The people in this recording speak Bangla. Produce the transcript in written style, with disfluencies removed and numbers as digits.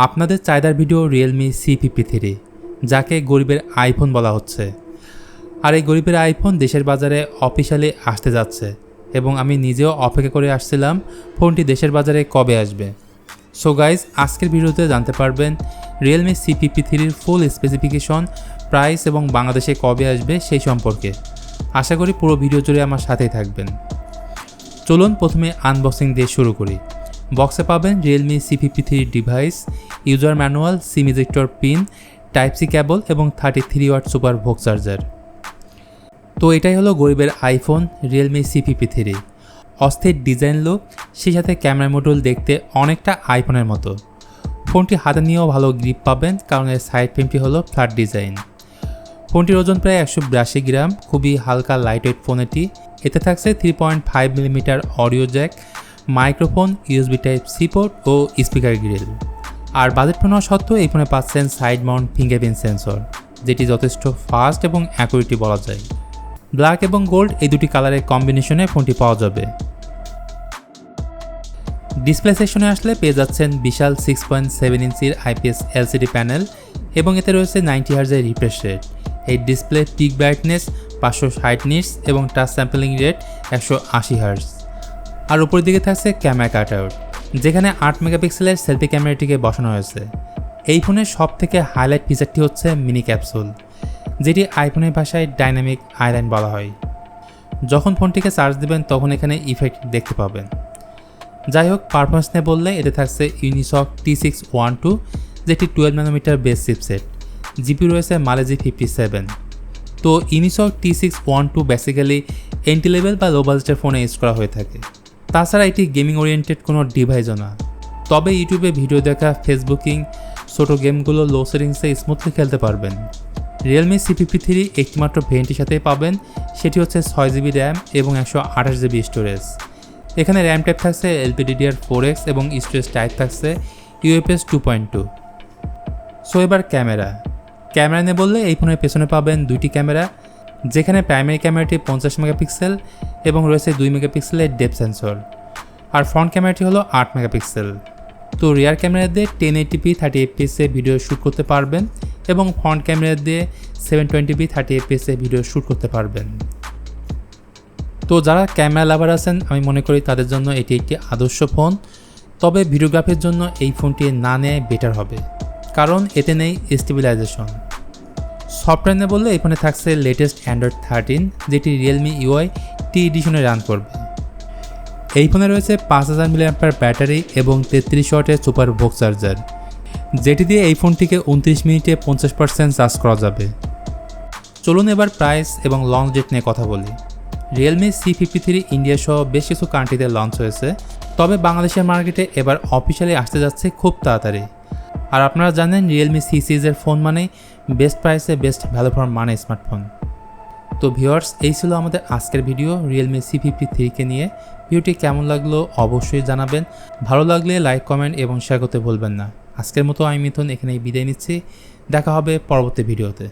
আপনাদের চাহিদার ভিডিও Realme C53 যাকে গরিবের আইফোন বলা হচ্ছে। আর এই গরিবের আইফোন দেশের বাজারে অফিশিয়ালি আসতে যাচ্ছে এবং আমি নিজেও অপেক্ষা করে আসছিলাম ফোনটি দেশের বাজারে কবে আসবে। সো গাইজ, আজকের ভিডিওতে জানতে পারবেন Realme C53-র ফুল স্পেসিফিকেশন, প্রাইস এবং বাংলাদেশে কবে আসবে সেই সম্পর্কে। আশা করি পুরো ভিডিও জুড়ে আমার সাথেই থাকবেন। চলুন প্রথমে আনবক্সিং দিয়ে শুরু করি। বক্সে পাবেন Realme C53 device, user manual, SIM ejector pin, type C cable এবং 33 ওয়াট সুপার ভোক চার্জার। তো এটাই হলো গরিবের আইফোন Realme C53। অস্থির ডিজাইন লুক, সেই সাথে ক্যামেরা মডিউল দেখতে অনেকটা আইফোনের মতো। ফোনটি হাতে নিয়েও ভালো গ্রিপ পাবেন কারণ এর সাইড ফ্রেমটি হলো ফ্ল্যাট ডিজাইন। ফোনটির ওজন প্রায় 182 গ্রাম, খুবই হালকা লাইটওয়েট ফোন এটি। এতে থাকছে 3.5 millimetre audio jack, microphone, USB type C port ও স্পিকার গ্রিল। আর বাজেট ফোন হওয়া সত্ত্বেও এই ফোনে পাচ্ছেন সাইড মাউন্ট ফিঙ্গারপ্রিন্ট সেন্সর, যেটি যথেষ্ট ফাস্ট এবং অ্যাকুরেটি বলা যায়। ব্ল্যাক এবং গোল্ড এই দুটি কালারের কম্বিনেশনে ফোনটি পাওয়া যাবে। ডিসপ্লে সেকশনে আসলে পেয়ে যাচ্ছেন বিশাল 6.7 ইঞ্চির আইপিএস এলসিডি প্যানেল এবং এতে রয়েছে 90 হার্জের রিফ্রেশ রেট। এই ডিসপ্লে পিক ব্রাইটনেস 560 নিটস এবং টাচ স্যাম্পলিং রেট 180 হার্জ। আর উপরের দিকে থাকছে ক্যামেরা কাটআউট, যেখানে 8 মেগাপিক্সেলের সেলফি ক্যামেরাটিকে বসানো হয়েছে। এই ফোনের সব থেকে হাইলাইট ফিচারটি হচ্ছে মিনি ক্যাপসুল, যেটি আইফোনের ভাষায় ডাইনামিক আইলাইন বলা হয়। যখন ফোনটিকে চার্জ দেবেন তখন এখানে ইফেক্ট দেখতে পাবেন। যাই হোক, পারফরমেন্স নিয়ে বললে এতে থাকছে ইউনিসক T612, যেটি 12 ন্যানোমিটার বেস চিপসেট। জিপি রয়েছে মালেজি 57। তো Unisoc T612 basically entry level বা লো বাজেটের ফোনে ইউজ করা হয়ে থাকে। তাছাড়া এটি গেমিং ওরিয়েন্টেড কোনো ডিভাইসও না। তবে ইউটিউবে ভিডিও দেখা, ফেসবুকিং, ছোটো গেমগুলো লো সেটিংসে স্মুথলি খেলতে পারবেন। Realme C53 একটিমাত্র ভেরিয়েন্টের সাথেই পাবেন, সেটি হচ্ছে 6GB র্যাম এবং 128GB স্টোরেজ। এখানে র্যাম টাইপ থাকছে LPDDR4X এবং স্টোরেজ টাইপ থাকছে UFS 2.2। সো এবার ক্যামেরা নিয়ে বললে এই ফোনের পেছনে পাবেন দুইটি ক্যামেরা, যেখানে প্রাইমারি ক্যামেরাটি 50 মেগাপিক্সেল এবং রয়েছে 2 মেগাপিক্সেলের ডেপথ সেন্সর। আর ফ্রন্ট ক্যামেরাটি হলো 8 মেগাপিক্সেল। তো রিয়ার ক্যামেরা দিয়ে 1080p 30fps ভিডিও শ্যুট করতে পারবেন এবং ফ্রন্ট ক্যামেরা দিয়ে 720p 30fps ভিডিও শ্যুট করতে পারবেন। তো যারা ক্যামেরা লাভার আছেন, আমি মনে করি তাদের জন্য এটি একটি আদর্শ ফোন। তবে ভিডিওগ্রাফির জন্য এই ফোনটি না নেয় বেটার হবে, কারণ এতে নেই স্টেবিলাইজেশন। সফটওয়্যার নিয়ে বললে এই ফোনে থাকছে লেটেস্ট অ্যান্ড্রয়েড 13, যেটি Realme UI T এডিশনে রান করবে। এই ফোনে রয়েছে 5000 mAh ব্যাটারি এবং 33 ওয়াটের সুপার ভোক চার্জার, যেটি দিয়ে এই ফোনটিকে 29 মিনিটে 50% চার্জ করা যাবে। চলুন এবার প্রাইস এবং লঞ্চ ডেট নিয়ে কথা বলি। Realme C53 ইন্ডিয়া সহ বেশ কিছু কান্ট্রিতে লঞ্চ হয়েছে, তবে বাংলাদেশের মার্কেটে এবার অফিশিয়ালি আসতে যাচ্ছে খুব তাড়াতাড়ি। আর আপনারা জানেন Realme C সিরিজের ফোন মানেই বেস্ট প্রাইসে best value for money smartphone. তো ভিউয়ার্স, এই ছিল আমাদের আজকের ভিডিও Realme C53-কে নিয়ে। ভিডিওটি কেমন লাগলো অবশ্যই জানাবেন। ভালো লাগলে লাইক, কমেন্ট এবং শেয়ার করতে ভুলবেন না। আজকের মতো আমি মিথুন এখানেই বিদায় নিচ্ছি। দেখা হবে পরবর্তী ভিডিওতে।